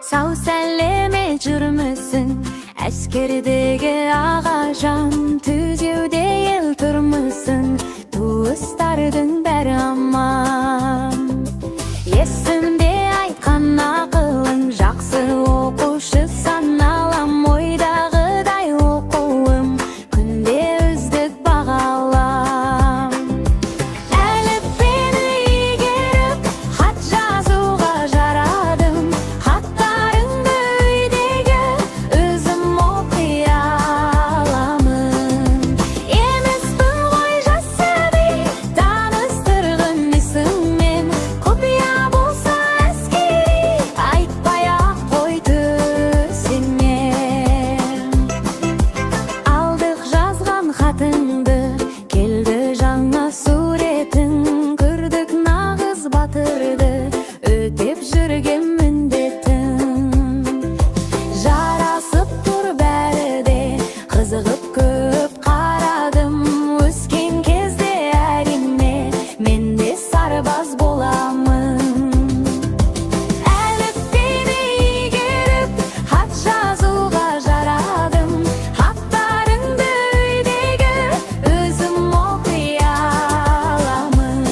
Sağ səlləmə жүрмісің, әскердегі ағажан, түзеуде ел тұрмысың, туыстардың бәрі аман. Есімде айтқан ақылың, жақсы оқушы саналам, ойдағыдай оқуым, күнде үздік бағалам. Әліппені игеріп, хат жазуға жарадым, хаттарыңды үйдегі өзім оқи аламын. Емеспін ғой жас сәби, таныстырғын есіммен, құпия болса әскери, айтпай-ақ қой түсінен. Алдық жазған хатыңды, келді жаңа суретің, көрдік нағыз батырды, өтеп жүрген міндетің. Жарасып тұр бәрі де, қызығып көп қарадым, өскен кезде әрине мен де сарбаз боламын. Әліппені игеріп, хат жазуға жарадым, хаттарыңды үйдегі өзім оқи аламын.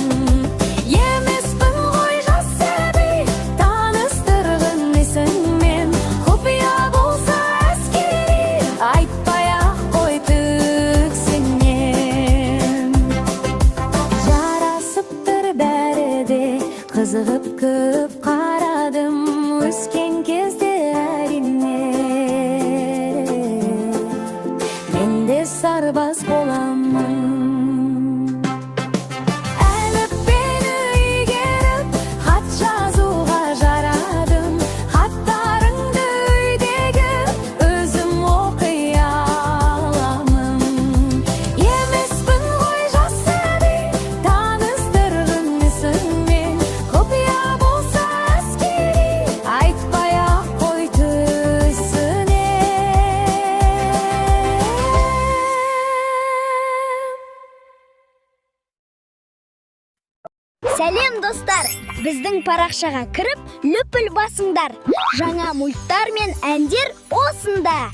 Емеспін ғой жас сәби, таныстырғын есіммен, құпия болса әскери, айтпай-ақ қой түксінен. Жарасып тұр бәрі де, қызығып көп қарадым, өскен кезде әрине мен де сарбаз боламын. Әліппені игеріп, хат жазуға жарадым, хаттарыңды үйдегі өзім оқи аламын. Емеспін ғой жас сәби, таныстырғын есіммен, құпия болса әскери, айтпай-ақ қой түсінен. Сәлем достар! Біздің парақшаға кіріп, лүпіл басыңдар. Жаңа мульттар мен әндер осында.